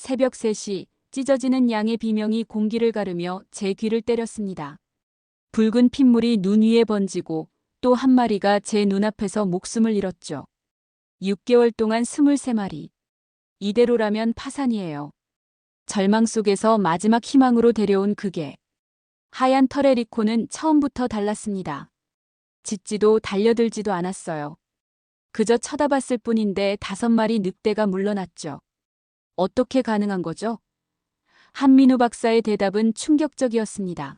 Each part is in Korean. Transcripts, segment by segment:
새벽 3시 찢어지는 양의 비명이 공기를 가르며 제 귀를 때렸습니다. 붉은 핏물이 눈 위에 번지고 또 한 마리가 제 눈앞에서 목숨을 잃었죠. 6개월 동안 23마리. 이대로라면 파산이에요. 절망 속에서 마지막 희망으로 데려온 그게. 하얀 털의 리코는 처음부터 달랐습니다. 짖지도 달려들지도 않았어요. 그저 쳐다봤을 뿐인데 5마리 늑대가 물러났죠. 어떻게 가능한 거죠? 한민우 박사의 대답은 충격적이었습니다.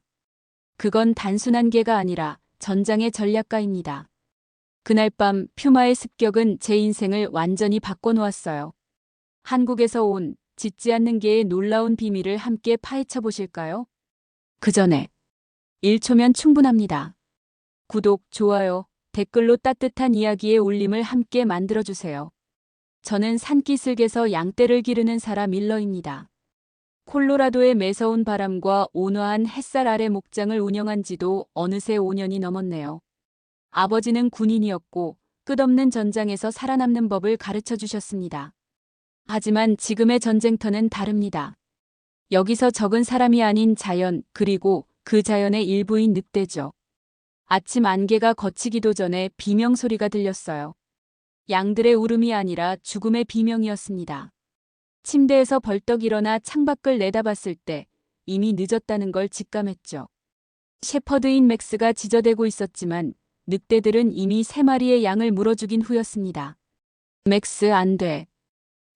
그건 단순한 개가 아니라 전장의 전략가입니다. 그날 밤 퓨마의 습격은 제 인생을 완전히 바꿔놓았어요. 한국에서 온 짖지 않는 개의 놀라운 비밀을 함께 파헤쳐 보실까요? 그 전에 1초면 충분합니다. 구독, 좋아요, 댓글로 따뜻한 이야기의 울림을 함께 만들어주세요. 저는 산기슭에서 양떼를 기르는 사라 밀러입니다. 콜로라도의 매서운 바람과 온화한 햇살 아래 목장을 운영한 지도 어느새 5년이 넘었네요. 아버지는 군인이었고 끝없는 전장에서 살아남는 법을 가르쳐 주셨습니다. 하지만 지금의 전쟁터는 다릅니다. 여기서 적은 사람이 아닌 자연, 그리고 그 자연의 일부인 늑대죠. 아침 안개가 걷히기도 전에 비명소리가 들렸어요. 양들의 울음이 아니라 죽음의 비명이었습니다. 침대에서 벌떡 일어나 창밖을 내다봤을 때 이미 늦었다는 걸 직감했죠. 셰퍼드인 맥스가 지저대고 있었지만 늑대들은 이미 3마리의 양을 물어 죽인 후였습니다. 맥스, 안 돼.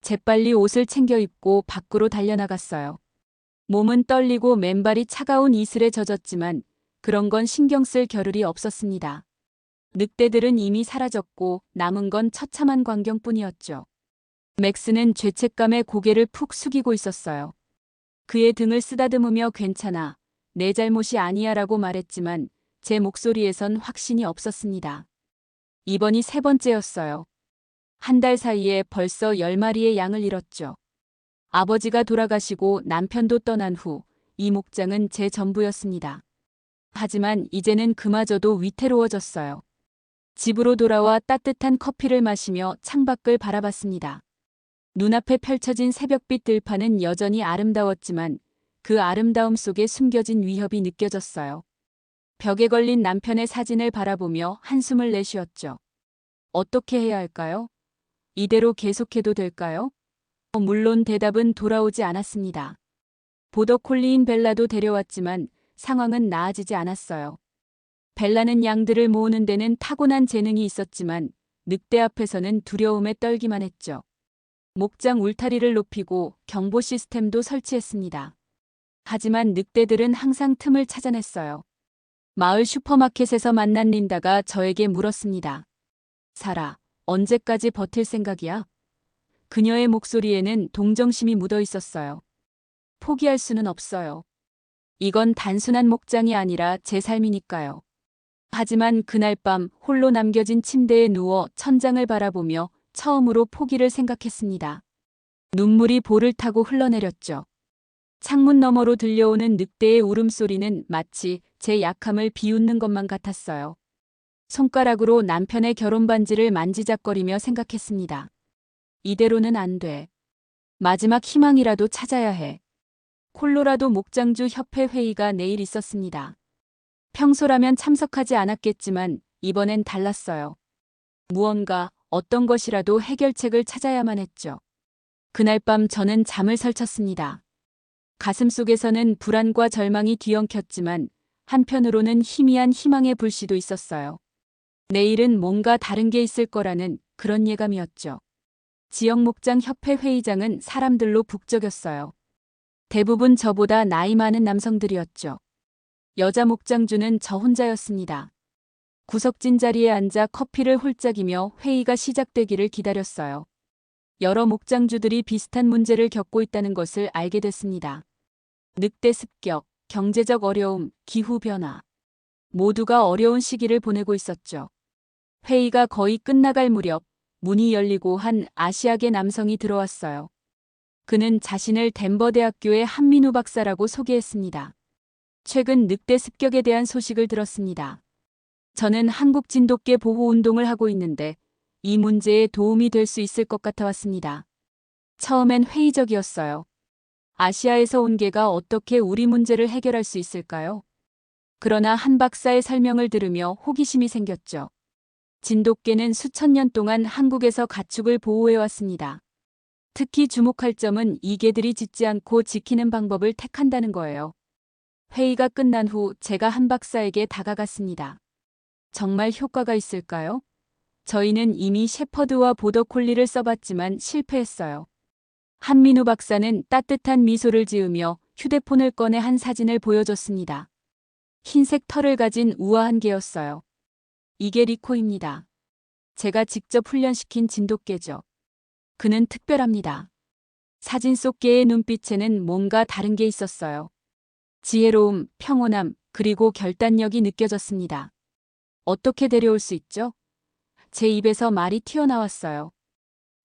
재빨리 옷을 챙겨 입고 밖으로 달려나갔어요. 몸은 떨리고 맨발이 차가운 이슬에 젖었지만 그런 건 신경 쓸 겨를이 없었습니다. 늑대들은 이미 사라졌고 남은 건 처참한 광경뿐이었죠. 맥스는 죄책감에 고개를 푹 숙이고 있었어요. 그의 등을 쓰다듬으며 괜찮아, 내 잘못이 아니야라고 말했지만 제 목소리에선 확신이 없었습니다. 이번이 3번째였어요. 한 달 사이에 벌써 10마리의 양을 잃었죠. 아버지가 돌아가시고 남편도 떠난 후 이 목장은 제 전부였습니다. 하지만 이제는 그마저도 위태로워졌어요. 집으로 돌아와 따뜻한 커피를 마시며 창밖을 바라봤습니다. 눈앞에 펼쳐진 새벽빛 들판은 여전히 아름다웠지만 그 아름다움 속에 숨겨진 위협이 느껴졌어요. 벽에 걸린 남편의 사진을 바라보며 한숨을 내쉬었죠. 어떻게 해야 할까요? 이대로 계속해도 될까요? 물론 대답은 돌아오지 않았습니다. 보더콜리인 벨라도 데려왔지만 상황은 나아지지 않았어요. 벨라는 양들을 모으는 데는 타고난 재능이 있었지만 늑대 앞에서는 두려움에 떨기만 했죠. 목장 울타리를 높이고 경보 시스템도 설치했습니다. 하지만 늑대들은 항상 틈을 찾아냈어요. 마을 슈퍼마켓에서 만난 린다가 저에게 물었습니다. 사라, 언제까지 버틸 생각이야? 그녀의 목소리에는 동정심이 묻어 있었어요. 포기할 수는 없어요. 이건 단순한 목장이 아니라 제 삶이니까요. 하지만 그날 밤 홀로 남겨진 침대에 누워 천장을 바라보며 처음으로 포기를 생각했습니다. 눈물이 볼을 타고 흘러내렸죠. 창문 너머로 들려오는 늑대의 울음소리는 마치 제 약함을 비웃는 것만 같았어요. 손가락으로 남편의 결혼 반지를 만지작거리며 생각했습니다. 이대로는 안 돼. 마지막 희망이라도 찾아야 해. 콜로라도 목장주 협회 회의가 내일 있었습니다. 평소라면 참석하지 않았겠지만 이번엔 달랐어요. 무언가, 어떤 것이라도 해결책을 찾아야만 했죠. 그날 밤 저는 잠을 설쳤습니다. 가슴속에서는 불안과 절망이 뒤엉켰지만 한편으로는 희미한 희망의 불씨도 있었어요. 내일은 뭔가 다른 게 있을 거라는 그런 예감이었죠. 지역 목장 협회 회의장은 사람들로 북적였어요. 대부분 저보다 나이 많은 남성들이었죠. 여자 목장주는 저 혼자였습니다. 구석진 자리에 앉아 커피를 홀짝이며 회의가 시작되기를 기다렸어요. 여러 목장주들이 비슷한 문제를 겪고 있다는 것을 알게 됐습니다. 늑대 습격, 경제적 어려움, 기후변화. 모두가 어려운 시기를 보내고 있었죠. 회의가 거의 끝나갈 무렵 문이 열리고 한 아시아계 남성이 들어왔어요. 그는 자신을 덴버 대학교의 한민우 박사라고 소개했습니다. 최근 늑대 습격에 대한 소식을 들었습니다. 저는 한국 진돗개 보호 운동을 하고 있는데 이 문제에 도움이 될 수 있을 것 같아 왔습니다. 처음엔 회의적이었어요. 아시아에서 온 개가 어떻게 우리 문제를 해결할 수 있을까요? 그러나 한 박사의 설명을 들으며 호기심이 생겼죠. 진돗개는 수천 년 동안 한국에서 가축을 보호해왔습니다. 특히 주목할 점은 이 개들이 짖지 않고 지키는 방법을 택한다는 거예요. 회의가 끝난 후 제가 한 박사에게 다가갔습니다. 정말 효과가 있을까요? 저희는 이미 shepherd와 보더콜리를 써봤지만 실패했어요. 한민우 박사는 따뜻한 미소를 지으며 휴대폰을 꺼내 한 사진을 보여줬습니다. 흰색 털을 가진 우아한 개였어요. 이게 리코입니다. 제가 직접 훈련시킨 진돗개죠. 그는 특별합니다. 사진 속 개의 눈빛에는 뭔가 다른 게 있었어요. 지혜로움, 평온함, 그리고 결단력이 느껴졌습니다. 어떻게 데려올 수 있죠? 제 입에서 말이 튀어나왔어요.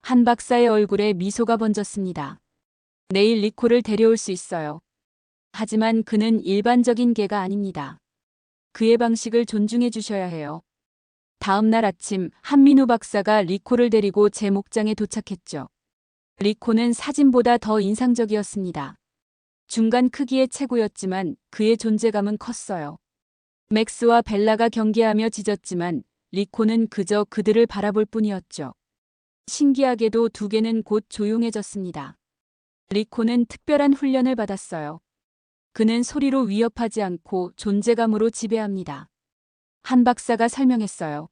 한 박사의 얼굴에 미소가 번졌습니다. 내일 리코를 데려올 수 있어요. 하지만 그는 일반적인 개가 아닙니다. 그의 방식을 존중해 주셔야 해요. 다음 날 아침 한민우 박사가 리코를 데리고 제 목장에 도착했죠. 리코는 사진보다 더 인상적이었습니다. 중간 크기의 체구였지만 그의 존재감은 컸어요. 맥스와 벨라가 경계하며 짖었지만 리코는 그저 그들을 바라볼 뿐이었죠. 신기하게도 두 개는 곧 조용해졌습니다. 리코는 특별한 훈련을 받았어요. 그는 소리로 위협하지 않고 존재감으로 지배합니다. 한 박사가 설명했어요.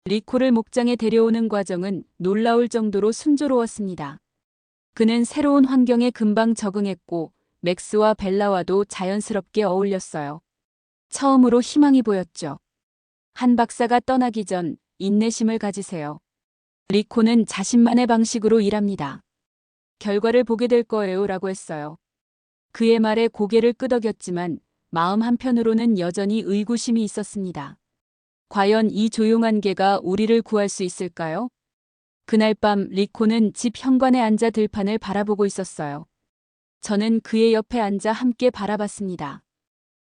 리코를 목장에 데려오는 과정은 놀라울 정도로 순조로웠습니다. 그는 새로운 환경에 금방 적응했고 맥스와 벨라와도 자연스럽게 어울렸어요. 처음으로 희망이 보였죠. 한 박사가 떠나기 전 인내심을 가지세요. 리코는 자신만의 방식으로 일합니다. 결과를 보게 될 거예요 라고 했어요. 그의 말에 고개를 끄덕였지만 마음 한편으로는 여전히 의구심이 있었습니다. 과연 이 조용한 개가 우리를 구할 수 있을까요? 그날 밤 리코는 집 현관에 앉아 들판을 바라보고 있었어요. 저는 그의 옆에 앉아 함께 바라봤습니다.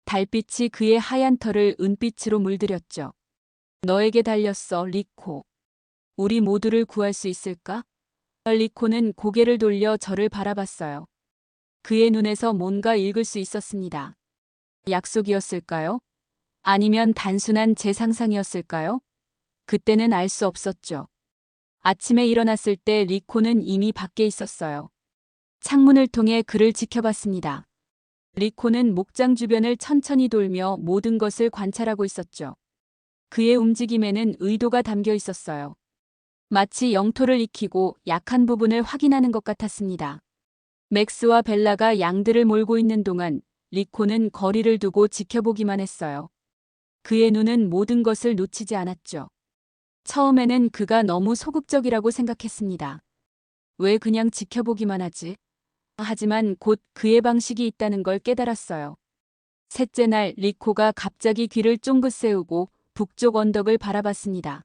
달빛이 그의 하얀 털을 은빛으로 물들였죠. 너에게 달렸어, 리코. 우리 모두를 구할 수 있을까? 리코는 고개를 돌려 저를 바라봤어요. 그의 눈에서 뭔가 읽을 수 있었습니다. 약속이었을까요? 아니면 단순한 제 상상이었을까요? 그때는 알 수 없었죠. 아침에 일어났을 때 리코는 이미 밖에 있었어요. 창문을 통해 그를 지켜봤습니다. 리코는 목장 주변을 천천히 돌며 모든 것을 관찰하고 있었죠. 그의 움직임에는 의도가 담겨 있었어요. 마치 영토를 익히고 약한 부분을 확인하는 것 같았습니다. 맥스와 벨라가 양들을 몰고 있는 동안 리코는 거리를 두고 지켜보기만 했어요. 그의 눈은 모든 것을 놓치지 않았죠. 처음에는 그가 너무 소극적이라고 생각했습니다. 왜 그냥 지켜보기만 하지? 하지만 곧 그의 방식이 있다는 걸 깨달았어요. 셋째 날 리코가 갑자기 귀를 쫑긋 세우고 북쪽 언덕을 바라봤습니다.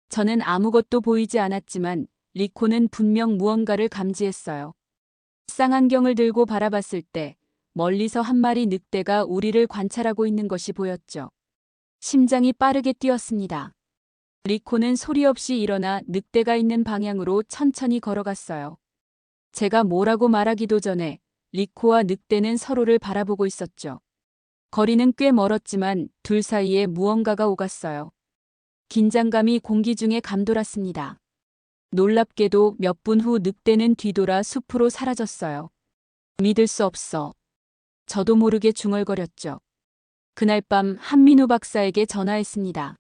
저는 아무것도 보이지 않았지만 리코는 분명 무언가를 감지했어요. 쌍안경을 들고 바라봤을 때 멀리서 한 마리 늑대가 우리를 관찰하고 있는 것이 보였죠. 심장이 빠르게 뛰었습니다. 리코는 소리 없이 일어나 늑대가 있는 방향으로 천천히 걸어갔어요. 제가 뭐라고 말하기도 전에 리코와 늑대는 서로를 바라보고 있었죠. 거리는 꽤 멀었지만 둘 사이에 무언가가 오갔어요. 긴장감이 공기 중에 감돌았습니다. 놀랍게도 몇 분 후 늑대는 뒤돌아 숲으로 사라졌어요. 믿을 수 없어. 저도 모르게 중얼거렸죠. 그날 밤 한민우 박사에게 전화했습니다.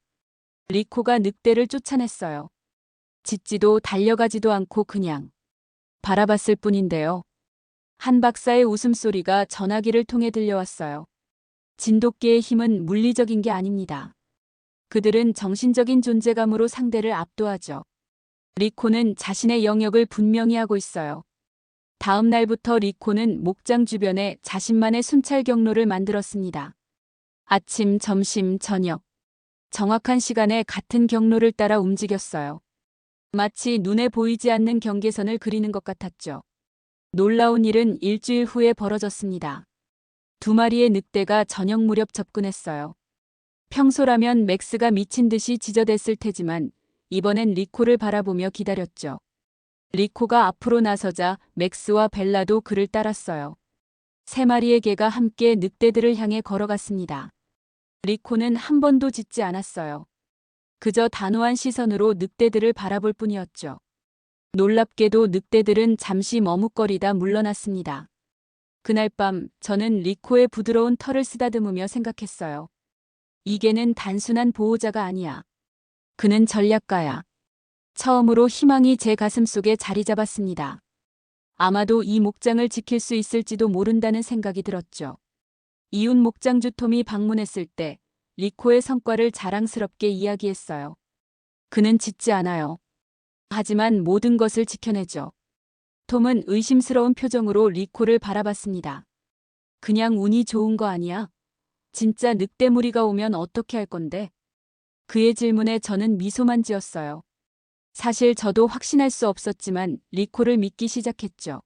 리코가 늑대를 쫓아냈어요. 짖지도 달려가지도 않고 그냥 바라봤을 뿐인데요. 한 박사의 웃음소리가 전화기를 통해 들려왔어요. 진돗개의 힘은 물리적인 게 아닙니다. 그들은 정신적인 존재감으로 상대를 압도하죠. 리코는 자신의 영역을 분명히 하고 있어요. 다음 날부터 리코는 목장 주변에 자신만의 순찰 경로를 만들었습니다. 아침, 점심, 저녁. 정확한 시간에 같은 경로를 따라 움직였어요. 마치 눈에 보이지 않는 경계선을 그리는 것 같았죠. 놀라운 일은 일주일 후에 벌어졌습니다. 두 마리의 늑대가 저녁 무렵 접근했어요. 평소라면 맥스가 미친 듯이 짖어댔을 테지만 이번엔 리코를 바라보며 기다렸죠. 리코가 앞으로 나서자 맥스와 벨라도 그를 따랐어요. 3마리의 개가 함께 늑대들을 향해 걸어갔습니다. 리코는 한 번도 짖지 않았어요. 그저 단호한 시선으로 늑대들을 바라볼 뿐이었죠. 놀랍게도 늑대들은 잠시 머뭇거리다 물러났습니다. 그날 밤 저는 리코의 부드러운 털을 쓰다듬으며 생각했어요. 이 개는 단순한 보호자가 아니야. 그는 전략가야. 처음으로 희망이 제 가슴속에 자리 잡았습니다. 아마도 이 목장을 지킬 수 있을지도 모른다는 생각이 들었죠. 이웃 목장주 톰이 방문했을 때 리코의 성과를 자랑스럽게 이야기했어요. 그는 짖지 않아요. 하지만 모든 것을 지켜내죠. 톰은 의심스러운 표정으로 리코를 바라봤습니다. 그냥 운이 좋은 거 아니야? 진짜 늑대 무리가 오면 어떻게 할 건데? 그의 질문에 저는 미소만 지었어요. 사실 저도 확신할 수 없었지만 리코를 믿기 시작했죠.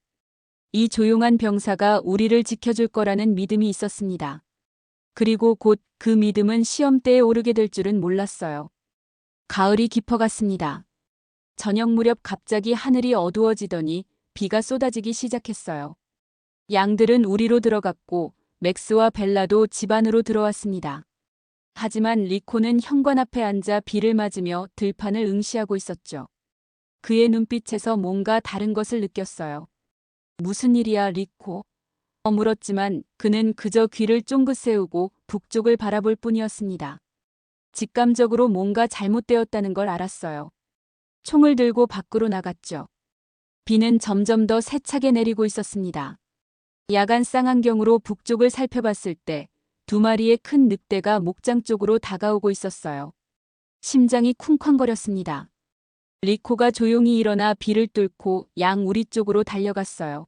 이 조용한 병사가 우리를 지켜줄 거라는 믿음이 있었습니다. 그리고 곧 그 믿음은 시험대에 오르게 될 줄은 몰랐어요. 가을이 깊어갔습니다. 저녁 무렵 갑자기 하늘이 어두워지더니 비가 쏟아지기 시작했어요. 양들은 우리로 들어갔고 맥스와 벨라도 집 안으로 들어왔습니다. 하지만 리코는 현관 앞에 앉아 비를 맞으며 들판을 응시하고 있었죠. 그의 눈빛에서 뭔가 다른 것을 느꼈어요. 무슨 일이야, 리코? 물었지만 그는 그저 귀를 쫑긋 세우고 북쪽을 바라볼 뿐이었습니다. 직감적으로 뭔가 잘못되었다는 걸 알았어요. 총을 들고 밖으로 나갔죠. 비는 점점 더 세차게 내리고 있었습니다. 야간 쌍안경으로 북쪽을 살펴봤을 때 2마리의 큰 늑대가 목장 쪽으로 다가오고 있었어요. 심장이 쿵쾅거렸습니다. 리코가 조용히 일어나 비를 뚫고 양 우리 쪽으로 달려갔어요.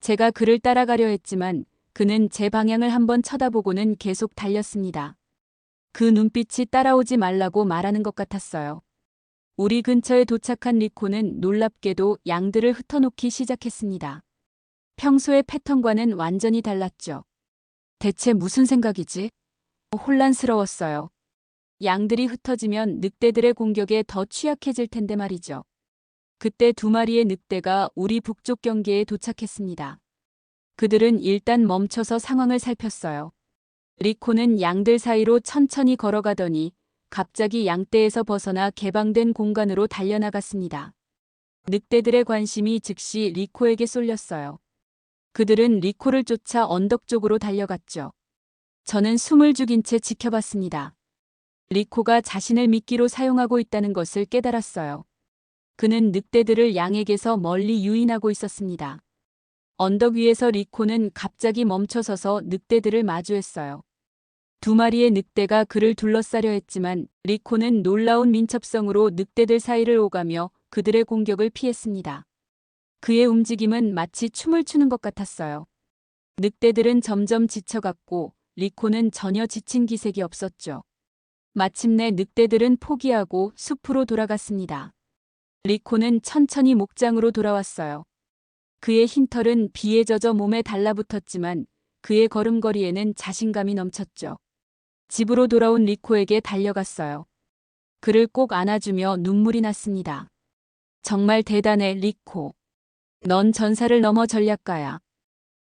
제가 그를 따라가려 했지만 그는 제 방향을 한번 쳐다보고는 계속 달렸습니다. 그 눈빛이 따라오지 말라고 말하는 것 같았어요. 우리 근처에 도착한 리코는 놀랍게도 양들을 흩어놓기 시작했습니다. 평소의 패턴과는 완전히 달랐죠. 대체 무슨 생각이지? 혼란스러웠어요. 양들이 흩어지면 늑대들의 공격에 더 취약해질 텐데 말이죠. 그때 2마리의 늑대가 우리 북쪽 경계에 도착했습니다. 그들은 일단 멈춰서 상황을 살폈어요. 리코는 양들 사이로 천천히 걸어가더니 갑자기 양떼에서 벗어나 개방된 공간으로 달려나갔습니다. 늑대들의 관심이 즉시 리코에게 쏠렸어요. 그들은 리코를 쫓아 언덕 쪽으로 달려갔죠. 저는 숨을 죽인 채 지켜봤습니다. 리코가 자신을 미끼로 사용하고 있다는 것을 깨달았어요. 그는 늑대들을 양에게서 멀리 유인하고 있었습니다. 언덕 위에서 리코는 갑자기 멈춰서서 늑대들을 마주했어요. 2마리의 늑대가 그를 둘러싸려 했지만 리코는 놀라운 민첩성으로 늑대들 사이를 오가며 그들의 공격을 피했습니다. 그의 움직임은 마치 춤을 추는 것 같았어요. 늑대들은 점점 지쳐갔고 리코는 전혀 지친 기색이 없었죠. 마침내 늑대들은 포기하고 숲으로 돌아갔습니다. 리코는 천천히 목장으로 돌아왔어요. 그의 흰 털은 비에 젖어 몸에 달라붙었지만 그의 걸음걸이에는 자신감이 넘쳤죠. 집으로 돌아온 리코에게 달려갔어요. 그를 꼭 안아주며 눈물이 났습니다. 정말 대단해, 리코. 넌 전사를 넘어 전략가야.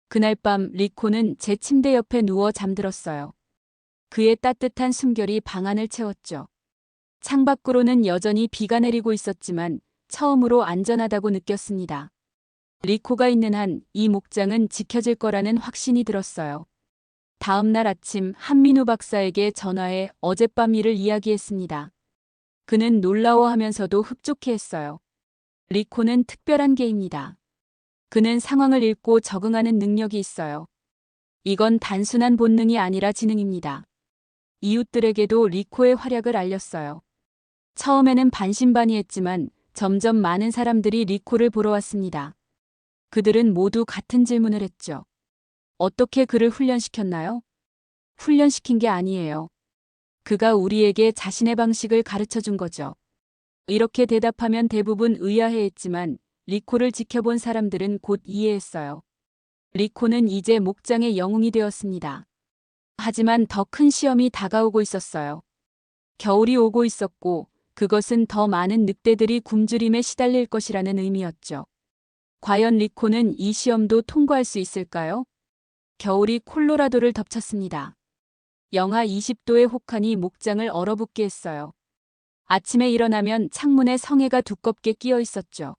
그날 밤 리코는 제 침대 옆에 누워 잠들었어요. 그의 따뜻한 숨결이 방 안을 채웠죠. 창밖으로는 여전히 비가 내리고 있었지만 처음으로 안전하다고 느꼈습니다. 리코가 있는 한 이 목장은 지켜질 거라는 확신이 들었어요. 다음 날 아침 한민우 박사에게 전화해 어젯밤 일을 이야기했습니다. 그는 놀라워하면서도 흡족해했어요. 리코는 특별한 개입니다. 그는 상황을 읽고 적응하는 능력이 있어요. 이건 단순한 본능이 아니라 지능입니다. 이웃들에게도 리코의 활약을 알렸어요. 처음에는 반신반의했지만 점점 많은 사람들이 리코를 보러 왔습니다. 그들은 모두 같은 질문을 했죠. 어떻게 그를 훈련시켰나요? 훈련시킨 게 아니에요. 그가 우리에게 자신의 방식을 가르쳐 준 거죠. 이렇게 대답하면 대부분 의아해했지만 리코를 지켜본 사람들은 곧 이해했어요. 리코는 이제 목장의 영웅이 되었습니다. 하지만 더 큰 시험이 다가오고 있었어요. 겨울이 오고 있었고 그것은 더 많은 늑대들이 굶주림에 시달릴 것이라는 의미였죠. 과연 리코는 이 시험도 통과할 수 있을까요? 겨울이 콜로라도를 덮쳤습니다. 영하 20도의 혹한이 목장을 얼어붙게 했어요. 아침에 일어나면 창문에 성에가 두껍게 끼어 있었죠.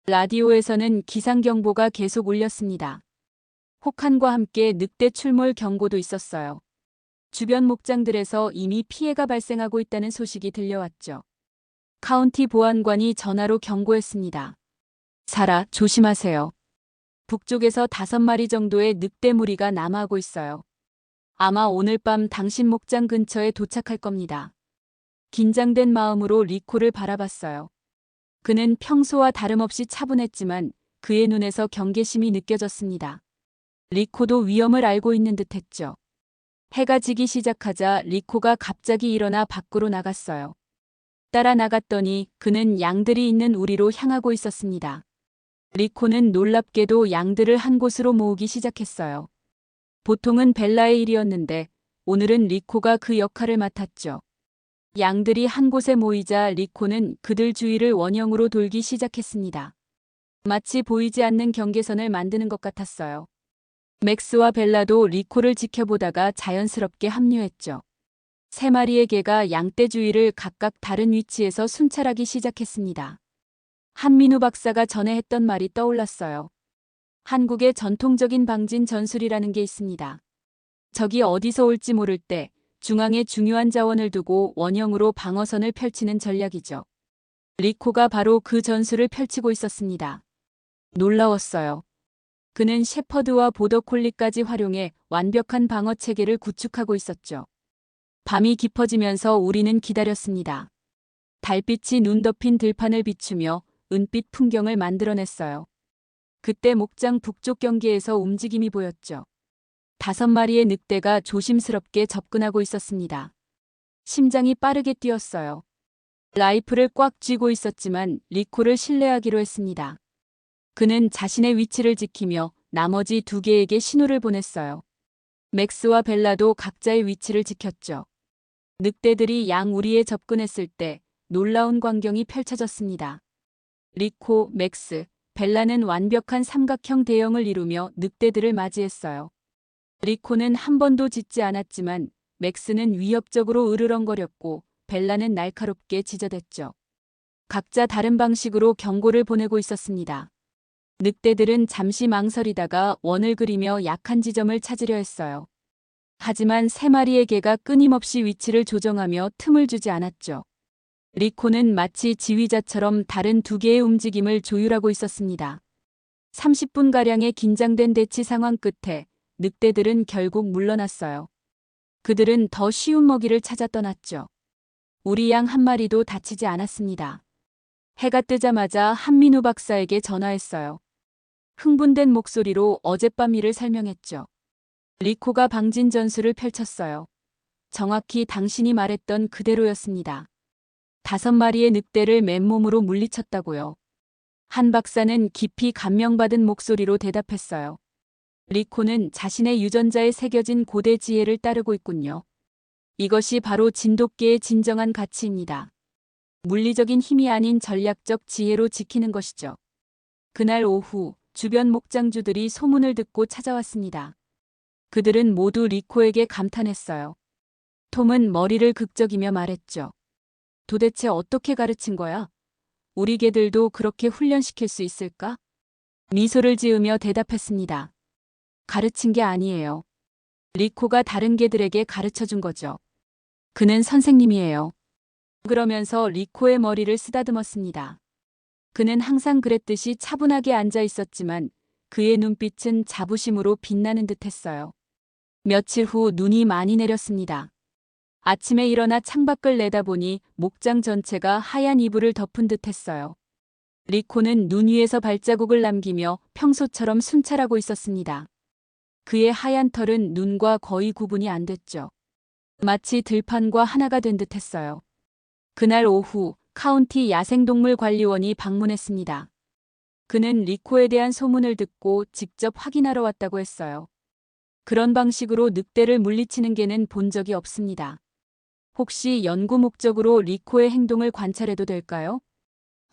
라디오에서는 기상경보가 계속 울렸습니다. 혹한과 함께 늑대 출몰 경고도 있었어요. 주변 목장들에서 이미 피해가 발생하고 있다는 소식이 들려왔죠. 카운티 보안관이 전화로 경고했습니다. 사라, 조심하세요. 북쪽에서 5마리 정도의 늑대 무리가 남하하고 있어요. 아마 오늘 밤 당신 목장 근처에 도착할 겁니다. 긴장된 마음으로 리코를 바라봤어요. 그는 평소와 다름없이 차분했지만 그의 눈에서 경계심이 느껴졌습니다. 리코도 위험을 알고 있는 듯했죠. 해가 지기 시작하자 리코가 갑자기 일어나 밖으로 나갔어요. 따라 나갔더니 그는 양들이 있는 우리로 향하고 있었습니다. 리코는 놀랍게도 양들을 한 곳으로 모으기 시작했어요. 보통은 벨라의 일이었는데 오늘은 리코가 그 역할을 맡았죠. 양들이 한 곳에 모이자 리코는 그들 주위를 원형으로 돌기 시작했습니다. 마치 보이지 않는 경계선을 만드는 것 같았어요. 맥스와 벨라도 리코를 지켜보다가 자연스럽게 합류했죠. 3마리의 개가 양떼 주위를 각각 다른 위치에서 순찰하기 시작했습니다. 한민우 박사가 전에 했던 말이 떠올랐어요. 한국의 전통적인 방진 전술이라는 게 있습니다. 적이 어디서 올지 모를 때 중앙에 중요한 자원을 두고 원형으로 방어선을 펼치는 전략이죠. 리코가 바로 그 전술을 펼치고 있었습니다. 놀라웠어요. 그는 shepherd와 보더콜리까지 활용해 완벽한 방어 체계를 구축하고 있었죠. 밤이 깊어지면서 우리는 기다렸습니다. 달빛이 눈 덮인 들판을 비추며 은빛 풍경을 만들어냈어요. 그때 목장 북쪽 경계에서 움직임이 보였죠. 5마리의 늑대가 조심스럽게 접근하고 있었습니다. 심장이 빠르게 뛰었어요. 라이플을 꽉 쥐고 있었지만 리코를 신뢰하기로 했습니다. 그는 자신의 위치를 지키며 나머지 2개에게 신호를 보냈어요. 맥스와 벨라도 각자의 위치를 지켰죠. 늑대들이 양 우리에 접근했을 때 놀라운 광경이 펼쳐졌습니다. 리코, 맥스, 벨라는 완벽한 삼각형 대형을 이루며 늑대들을 맞이했어요. 리코는 한 번도 짖지 않았지만 맥스는 위협적으로 으르렁거렸고 벨라는 날카롭게 짖어댔죠. 각자 다른 방식으로 경고를 보내고 있었습니다. 늑대들은 잠시 망설이다가 원을 그리며 약한 지점을 찾으려 했어요. 하지만 3마리의 개가 끊임없이 위치를 조정하며 틈을 주지 않았죠. 리코는 마치 지휘자처럼 다른 2개의 움직임을 조율하고 있었습니다. 30분가량의 긴장된 대치 상황 끝에 늑대들은 결국 물러났어요. 그들은 더 쉬운 먹이를 찾아 떠났죠. 우리 양 1마리도 다치지 않았습니다. 해가 뜨자마자 한민우 박사에게 전화했어요. 흥분된 목소리로 어젯밤 일을 설명했죠. 리코가 방진 전술을 펼쳤어요. 정확히 당신이 말했던 그대로였습니다. 5마리의 늑대를 맨몸으로 물리쳤다고요. 한 박사는 깊이 감명받은 목소리로 대답했어요. 리코는 자신의 유전자에 새겨진 고대 지혜를 따르고 있군요. 이것이 바로 진돗개의 진정한 가치입니다. 물리적인 힘이 아닌 전략적 지혜로 지키는 것이죠. 그날 오후 주변 목장주들이 소문을 듣고 찾아왔습니다. 그들은 모두 리코에게 감탄했어요. 톰은 머리를 극적이며 말했죠. 도대체 어떻게 가르친 거야? 우리 개들도 그렇게 훈련시킬 수 있을까? 미소를 지으며 대답했습니다. 가르친 게 아니에요. 리코가 다른 개들에게 가르쳐 준 거죠. 그는 선생님이에요. 그러면서 리코의 머리를 쓰다듬었습니다. 그는 항상 그랬듯이 차분하게 앉아 있었지만 그의 눈빛은 자부심으로 빛나는 듯했어요. 며칠 후 눈이 많이 내렸습니다. 아침에 일어나 창밖을 내다보니 목장 전체가 하얀 이불을 덮은 듯했어요. 리코는 눈 위에서 발자국을 남기며 평소처럼 순찰하고 있었습니다. 그의 하얀 털은 눈과 거의 구분이 안 됐죠. 마치 들판과 하나가 된 듯했어요. 그날 오후 카운티 야생동물관리원이 방문했습니다. 그는 리코에 대한 소문을 듣고 직접 확인하러 왔다고 했어요. 그런 방식으로 늑대를 물리치는 개는 본 적이 없습니다. 혹시 연구 목적으로 리코의 행동을 관찰해도 될까요?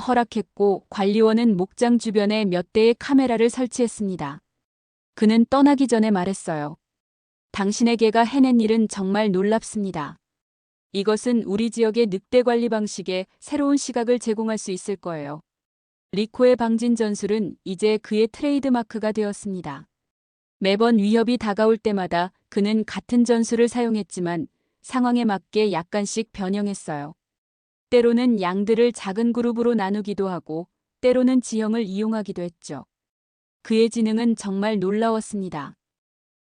허락했고 관리원은 목장 주변에 몇 대의 카메라를 설치했습니다. 그는 떠나기 전에 말했어요. 당신의 개가 해낸 일은 정말 놀랍습니다. 이것은 우리 지역의 늑대 관리 방식에 새로운 시각을 제공할 수 있을 거예요. 리코의 방진 전술은 이제 그의 트레이드마크가 되었습니다. 매번 위협이 다가올 때마다 그는 같은 전술을 사용했지만 상황에 맞게 약간씩 변형했어요. 때로는 양들을 작은 그룹으로 나누기도 하고 때로는 지형을 이용하기도 했죠. 그의 지능은 정말 놀라웠습니다.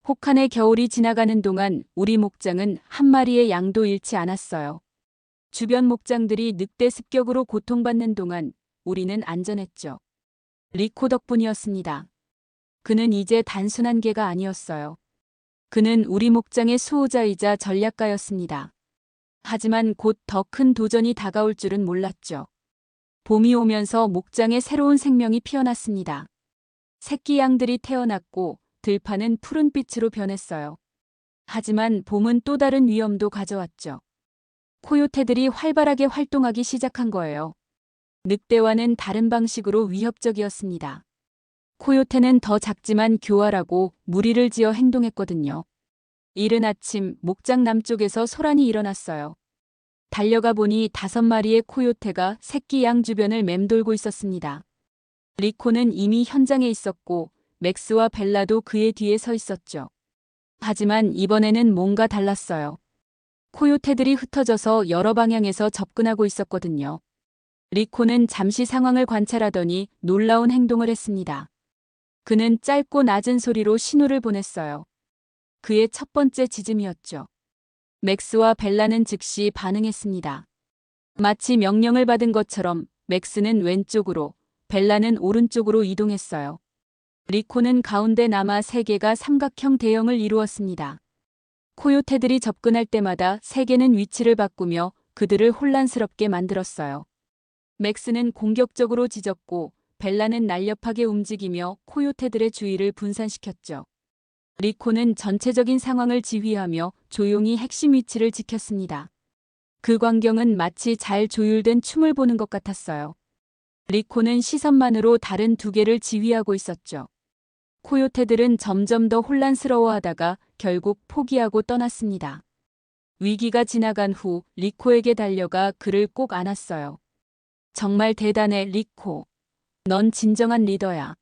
혹한의 겨울이 지나가는 동안 우리 목장은 한 마리의 양도 잃지 않았어요. 주변 목장들이 늑대 습격으로 고통받는 동안 우리는 안전했죠. 리코 덕분이었습니다. 그는 이제 단순한 개가 아니었어요. 그는 우리 목장의 수호자이자 전략가였습니다. 하지만 곧 더 큰 도전이 다가올 줄은 몰랐죠. 봄이 오면서 목장에 새로운 생명이 피어났습니다. 새끼 양들이 태어났고 들판은 푸른빛으로 변했어요. 하지만 봄은 또 다른 위험도 가져왔죠. 코요테들이 활발하게 활동하기 시작한 거예요. 늑대와는 다른 방식으로 위협적이었습니다. 코요테는 더 작지만 교활하고 무리를 지어 행동했거든요. 이른 아침 목장 남쪽에서 소란이 일어났어요. 달려가 보니 5마리의 코요테가 새끼 양 주변을 맴돌고 있었습니다. 리코는 이미 현장에 있었고 맥스와 벨라도 그의 뒤에 서 있었죠. 하지만 이번에는 뭔가 달랐어요. 코요테들이 흩어져서 여러 방향에서 접근하고 있었거든요. 리코는 잠시 상황을 관찰하더니 놀라운 행동을 했습니다. 그는 짧고 낮은 소리로 신호를 보냈어요. 그의 첫 번째 지짐이었죠. 맥스와 벨라는 즉시 반응했습니다. 마치 명령을 받은 것처럼 맥스는 왼쪽으로, 벨라는 오른쪽으로 이동했어요. 리코는 가운데 남아 3개가 삼각형 대형을 이루었습니다. 코요테들이 접근할 때마다 3개는 위치를 바꾸며 그들을 혼란스럽게 만들었어요. 맥스는 공격적으로 짖었고 벨라는 날렵하게 움직이며 코요테들의 주의를 분산시켰죠. 리코는 전체적인 상황을 지휘하며 조용히 핵심 위치를 지켰습니다. 그 광경은 마치 잘 조율된 춤을 보는 것 같았어요. 리코는 시선만으로 다른 2개를 지휘하고 있었죠. 코요테들은 점점 더 혼란스러워하다가 결국 포기하고 떠났습니다. 위기가 지나간 후 리코에게 달려가 그를 꼭 안았어요. 정말 대단해, 리코. 넌 진정한 리더야.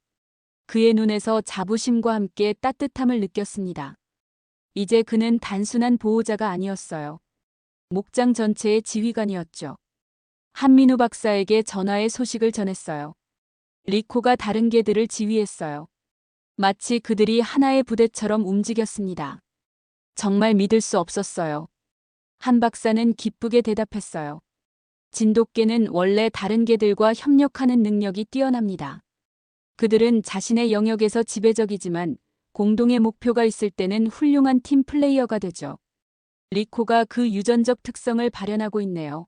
그의 눈에서 자부심과 함께 따뜻함을 느꼈습니다. 이제 그는 단순한 보호자가 아니었어요. 목장 전체의 지휘관이었죠. 한민우 박사에게 전화의 소식을 전했어요. 리코가 다른 개들을 지휘했어요. 마치 그들이 하나의 부대처럼 움직였습니다. 정말 믿을 수 없었어요. 한 박사는 기쁘게 대답했어요. 진돗개는 원래 다른 개들과 협력하는 능력이 뛰어납니다. 그들은 자신의 영역에서 지배적이지만 공동의 목표가 있을 때는 훌륭한 팀 플레이어가 되죠. 리코가 그 유전적 특성을 발현하고 있네요.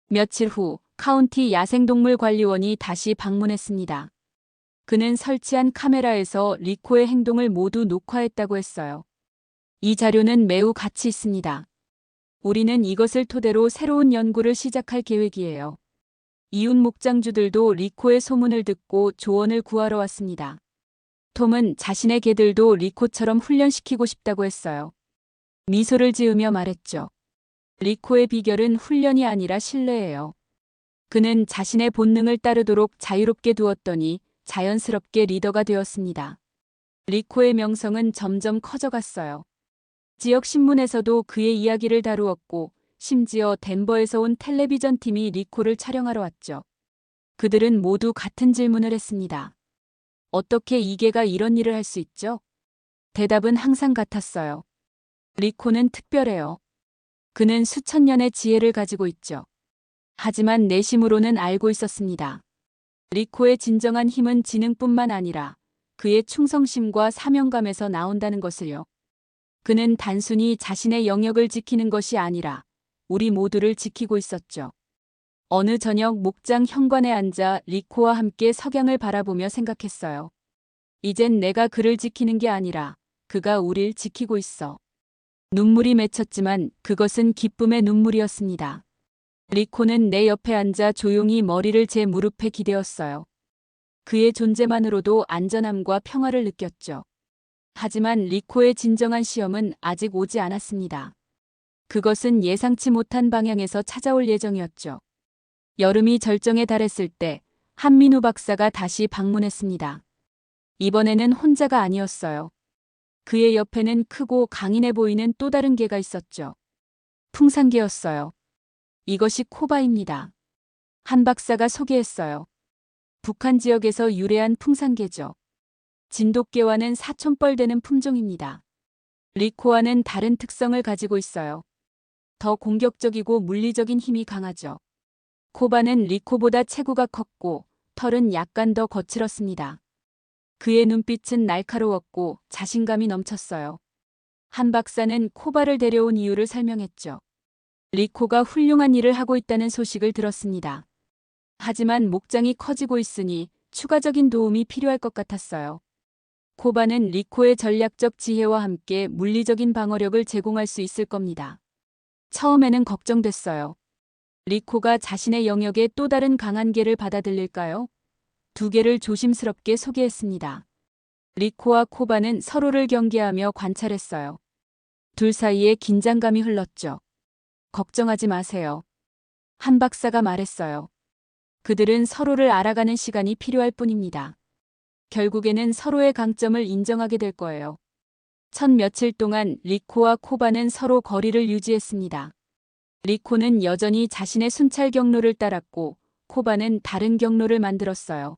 며칠 후 카운티 야생동물관리원이 다시 방문했습니다. 그는 설치한 카메라에서 리코의 행동을 모두 녹화했다고 했어요. 이 자료는 매우 가치 있습니다. 우리는 이것을 토대로 새로운 연구를 시작할 계획이에요. 이웃 목장주들도 리코의 소문을 듣고 조언을 구하러 왔습니다. 톰은 자신의 개들도 리코처럼 훈련시키고 싶다고 했어요. 미소를 지으며 말했죠. 리코의 비결은 훈련이 아니라 신뢰예요. 그는 자신의 본능을 따르도록 자유롭게 두었더니 자연스럽게 리더가 되었습니다. 리코의 명성은 점점 커져갔어요. 지역 신문에서도 그의 이야기를 다루었고 심지어 덴버에서 온 텔레비전 팀이 리코를 촬영하러 왔죠. 그들은 모두 같은 질문을 했습니다. 어떻게 이 개가 이런 일을 할 수 있죠? 대답은 항상 같았어요. 리코는 특별해요. 그는 수천 년의 지혜를 가지고 있죠. 하지만 내심으로는 알고 있었습니다. 리코의 진정한 힘은 지능뿐만 아니라 그의 충성심과 사명감에서 나온다는 것을요. 그는 단순히 자신의 영역을 지키는 것이 아니라 우리 모두를 지키고 있었죠. 어느 저녁 목장 현관에 앉아 리코와 함께 석양을 바라보며 생각했어요. 이젠 내가 그를 지키는 게 아니라 그가 우릴 지키고 있어. 눈물이 맺혔지만 그것은 기쁨의 눈물이었습니다. 리코는 내 옆에 앉아 조용히 머리를 제 무릎에 기대었어요. 그의 존재만으로도 안전함과 평화를 느꼈죠. 하지만 리코의 진정한 시험은 아직 오지 않았습니다. 그것은 예상치 못한 방향에서 찾아올 예정이었죠. 여름이 절정에 달했을 때 한민우 박사가 다시 방문했습니다. 이번에는 혼자가 아니었어요. 그의 옆에는 크고 강인해 보이는 또 다른 개가 있었죠. 풍산개였어요. 이것이 코바입니다. 한 박사가 소개했어요. 북한 지역에서 유래한 풍산개죠. 진돗개와는 사촌뻘 되는 품종입니다. 리코와는 다른 특성을 가지고 있어요. 더 공격적이고 물리적인 힘이 강하죠. 코바는 리코보다 체구가 컸고 털은 약간 더 거칠었습니다. 그의 눈빛은 날카로웠고 자신감이 넘쳤어요. 한 박사는 코바를 데려온 이유를 설명했죠. 리코가 훌륭한 일을 하고 있다는 소식을 들었습니다. 하지만 목장이 커지고 있으니 추가적인 도움이 필요할 것 같았어요. 코바는 리코의 전략적 지혜와 함께 물리적인 방어력을 제공할 수 있을 겁니다. 처음에는 걱정됐어요. 리코가 자신의 영역에 또 다른 강한 개를 받아들일까요? 두 개를 조심스럽게 소개했습니다. 리코와 코바는 서로를 경계하며 관찰했어요. 둘 사이에 긴장감이 흘렀죠. 걱정하지 마세요. 한 박사가 말했어요. 그들은 서로를 알아가는 시간이 필요할 뿐입니다. 결국에는 서로의 강점을 인정하게 될 거예요. 첫 며칠 동안 리코와 코바는 서로 거리를 유지했습니다. 리코는 여전히 자신의 순찰 경로를 따랐고 코바는 다른 경로를 만들었어요.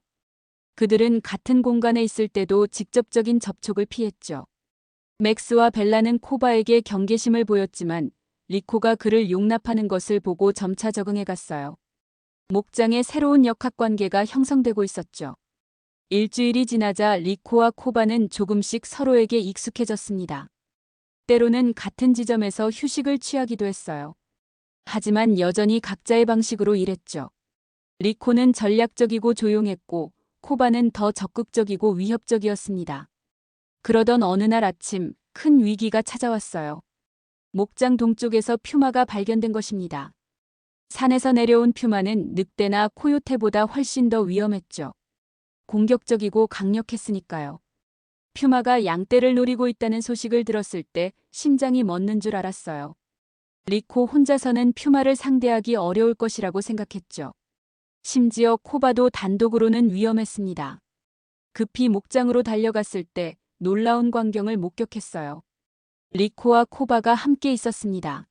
그들은 같은 공간에 있을 때도 직접적인 접촉을 피했죠. 맥스와 벨라는 코바에게 경계심을 보였지만 리코가 그를 용납하는 것을 보고 점차 적응해 갔어요. 목장에 새로운 역학관계가 형성되고 있었죠. 일주일이 지나자 리코와 코바는 조금씩 서로에게 익숙해졌습니다. 때로는 같은 지점에서 휴식을 취하기도 했어요. 하지만 여전히 각자의 방식으로 일했죠. 리코는 전략적이고 조용했고 코바는 더 적극적이고 위협적이었습니다. 그러던 어느 날 아침 큰 위기가 찾아왔어요. 목장 동쪽에서 퓨마가 발견된 것입니다. 산에서 내려온 퓨마는 늑대나 코요테보다 훨씬 더 위험했죠. 공격적이고 강력했으니까요. 퓨마가 양떼를 노리고 있다는 소식을 들었을 때 심장이 멎는 줄 알았어요. 리코 혼자서는 퓨마를 상대하기 어려울 것이라고 생각했죠. 심지어 코바도 단독으로는 위험했습니다. 급히 목장으로 달려갔을 때 놀라운 광경을 목격했어요. 리코와 코바가 함께 있었습니다.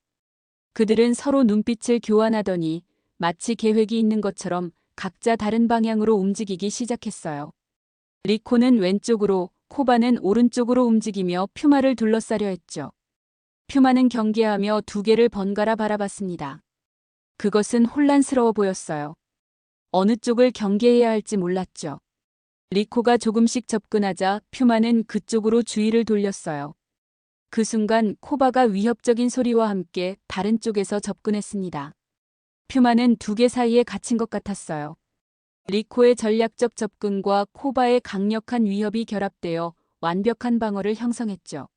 그들은 서로 눈빛을 교환하더니 마치 계획이 있는 것처럼 각자 다른 방향으로 움직이기 시작했어요. 리코는 왼쪽으로, 코바는 오른쪽으로 움직이며 퓨마를 둘러싸려 했죠. 퓨마는 경계하며 두 개를 번갈아 바라봤습니다. 그것은 혼란스러워 보였어요. 어느 쪽을 경계해야 할지 몰랐죠. 리코가 조금씩 접근하자 퓨마는 그쪽으로 주의를 돌렸어요. 그 순간 코바가 위협적인 소리와 함께 다른 쪽에서 접근했습니다. 퓨마는 두 개 사이에 갇힌 것 같았어요. 리코의 전략적 접근과 코바의 강력한 위협이 결합되어 완벽한 방어를 형성했죠.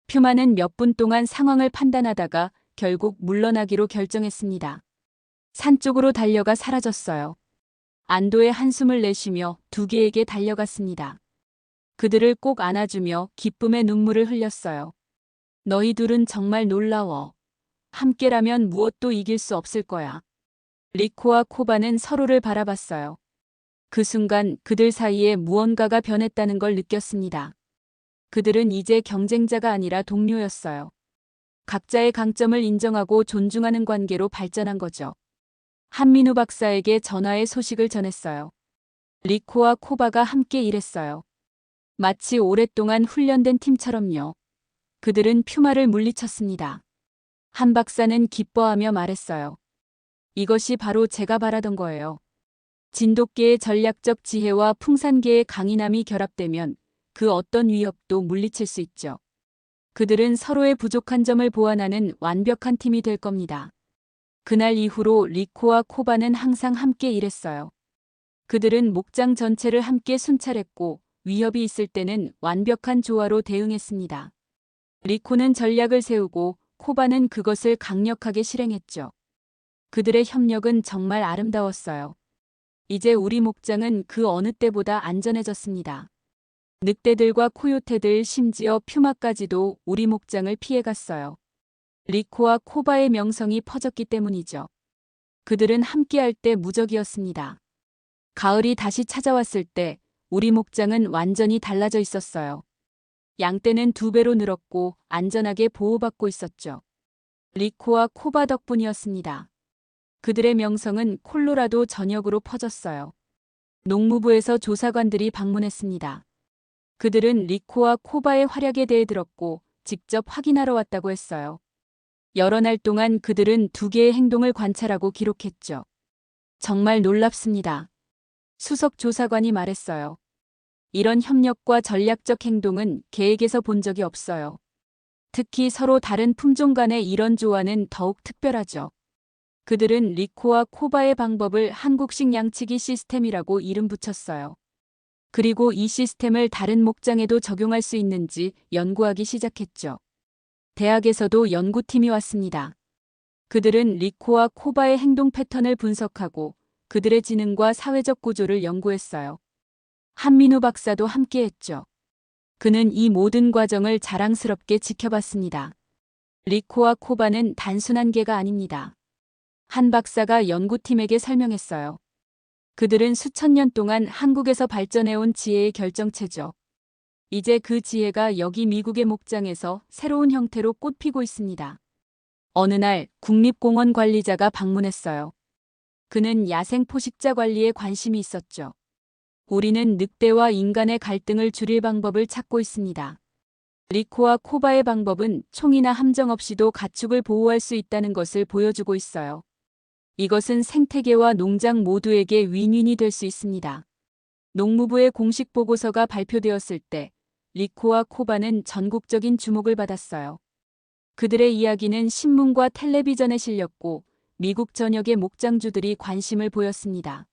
퓨마는 몇 분 동안 상황을 판단하다가 결국 물러나기로 결정했습니다. 산 쪽으로 달려가 사라졌어요. 안도의 한숨을 내쉬며 두 개에게 달려갔습니다. 그들을 꼭 안아주며 기쁨의 눈물을 흘렸어요. 너희 둘은 정말 놀라워. 함께라면 무엇도 이길 수 없을 거야. 리코와 코바는 서로를 바라봤어요. 그 순간 그들 사이에 무언가가 변했다는 걸 느꼈습니다. 그들은 이제 경쟁자가 아니라 동료였어요. 각자의 강점을 인정하고 존중하는 관계로 발전한 거죠. 한민우 박사에게 전화의 소식을 전했어요. 리코와 코바가 함께 일했어요. 마치 오랫동안 훈련된 팀처럼요. 그들은 퓨마를 물리쳤습니다. 한 박사는 기뻐하며 말했어요. 이것이 바로 제가 바라던 거예요. 진돗개의 전략적 지혜와 풍산개의 강인함이 결합되면 그 어떤 위협도 물리칠 수 있죠. 그들은 서로의 부족한 점을 보완하는 완벽한 팀이 될 겁니다. 그날 이후로 리코와 코바는 항상 함께 일했어요. 그들은 목장 전체를 함께 순찰했고 위협이 있을 때는 완벽한 조화로 대응했습니다. 리코는 전략을 세우고 코바는 그것을 강력하게 실행했죠. 그들의 협력은 정말 아름다웠어요. 이제 우리 목장은 그 어느 때보다 안전해졌습니다. 늑대들과 코요테들 심지어 퓨마까지도 우리 목장을 피해갔어요. 리코와 코바의 명성이 퍼졌기 때문이죠. 그들은 함께할 때 무적이었습니다. 가을이 다시 찾아왔을 때 우리 목장은 완전히 달라져 있었어요. 양떼는 2배로 늘었고 안전하게 보호받고 있었죠. 리코와 코바 덕분이었습니다. 그들의 명성은 콜로라도 전역으로 퍼졌어요. 농무부에서 조사관들이 방문했습니다. 그들은 리코와 코바의 활약에 대해 들었고 직접 확인하러 왔다고 했어요. 여러 날 동안 그들은 2개의 행동을 관찰하고 기록했죠. 정말 놀랍습니다. 수석 조사관이 말했어요. 이런 협력과 전략적 행동은 계획에서 본 적이 없어요. 특히 서로 다른 품종 간의 이런 조화는 더욱 특별하죠. 그들은 리코와 코바의 방법을 한국식 양치기 시스템이라고 이름 붙였어요. 그리고 이 시스템을 다른 목장에도 적용할 수 있는지 연구하기 시작했죠. 대학에서도 연구팀이 왔습니다. 그들은 리코와 코바의 행동 패턴을 분석하고 그들의 지능과 사회적 구조를 연구했어요. 한민우 박사도 함께했죠. 그는 이 모든 과정을 자랑스럽게 지켜봤습니다. 리코와 코바는 단순한 개가 아닙니다. 한 박사가 연구팀에게 설명했어요. 그들은 수천 년 동안 한국에서 발전해온 지혜의 결정체죠. 이제 그 지혜가 여기 미국의 목장에서 새로운 형태로 꽃피고 있습니다. 어느 날 국립공원 관리자가 방문했어요. 그는 야생 포식자 관리에 관심이 있었죠. 우리는 늑대와 인간의 갈등을 줄일 방법을 찾고 있습니다. 리코와 코바의 방법은 총이나 함정 없이도 가축을 보호할 수 있다는 것을 보여주고 있어요. 이것은 생태계와 농장 모두에게 윈윈이 될 수 있습니다. 농무부의 공식 보고서가 발표되었을 때 리코와 코바는 전국적인 주목을 받았어요. 그들의 이야기는 신문과 텔레비전에 실렸고 미국 전역의 목장주들이 관심을 보였습니다.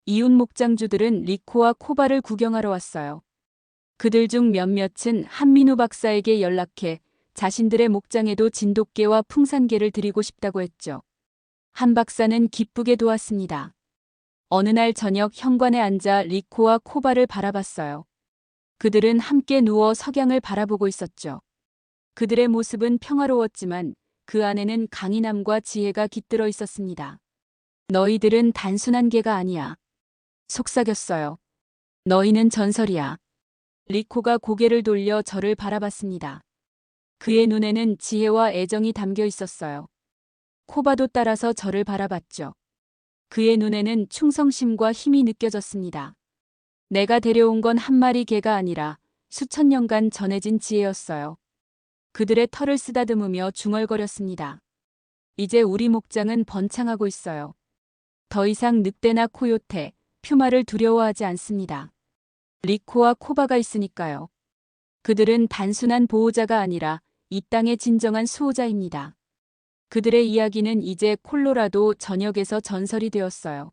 이웃 목장주들은 리코와 코바를 구경하러 왔어요. 그들 중 몇몇은 한민우 박사에게 연락해 자신들의 목장에도 진돗개와 풍산개를 드리고 싶다고 했죠. 한 박사는 기쁘게 도왔습니다. 어느 날 저녁 현관에 앉아 리코와 코바를 바라봤어요. 그들은 함께 누워 석양을 바라보고 있었죠. 그들의 모습은 평화로웠지만 그 안에는 강인함과 지혜가 깃들어 있었습니다. 너희들은 단순한 개가 아니야. 속삭였어요. 너희는 전설이야. 리코가 고개를 돌려 저를 바라봤습니다. 그의 눈에는 지혜와 애정이 담겨 있었어요. 코바도 따라서 저를 바라봤죠. 그의 눈에는 충성심과 힘이 느껴졌습니다. 내가 데려온 건 한 마리 개가 아니라 수천 년간 전해진 지혜였어요. 그들의 털을 쓰다듬으며 중얼거렸습니다. 이제 우리 목장은 번창하고 있어요. 더 이상 늑대나 코요테, 퓨마를 두려워하지 않습니다. 리코와 코바가 있으니까요. 그들은 단순한 보호자가 아니라 이 땅의 진정한 수호자입니다. 그들의 이야기는 이제 콜로라도 전역에서 전설이 되었어요.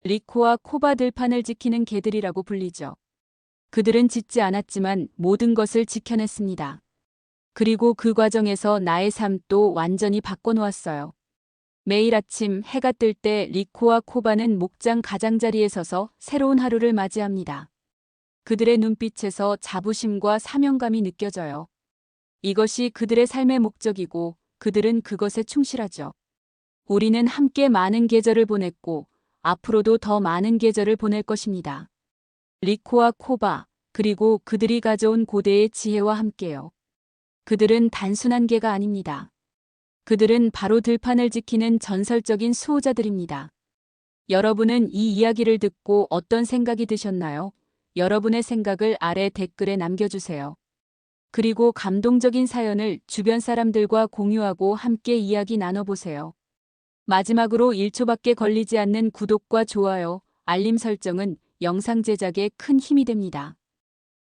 리코와 코바 들판을 지키는 개들이라고 불리죠. 그들은 짖지 않았지만 모든 것을 지켜냈습니다. 그리고 그 과정에서 나의 삶도 완전히 바꿔놓았어요. 매일 아침 해가 뜰 때 리코와 코바는 목장 가장자리에 서서 새로운 하루를 맞이합니다. 그들의 눈빛에서 자부심과 사명감이 느껴져요. 이것이 그들의 삶의 목적이고 그들은 그것에 충실하죠. 우리는 함께 많은 계절을 보냈고 앞으로도 더 많은 계절을 보낼 것입니다. 리코와 코바, 그리고 그들이 가져온 고대의 지혜와 함께요. 그들은 단순한 개가 아닙니다. 그들은 바로 들판을 지키는 전설적인 수호자들입니다. 여러분은 이 이야기를 듣고 어떤 생각이 드셨나요? 여러분의 생각을 아래 댓글에 남겨주세요. 그리고 감동적인 사연을 주변 사람들과 공유하고 함께 이야기 나눠보세요. 마지막으로 1초밖에 걸리지 않는 구독과 좋아요, 알림 설정은 영상 제작에 큰 힘이 됩니다.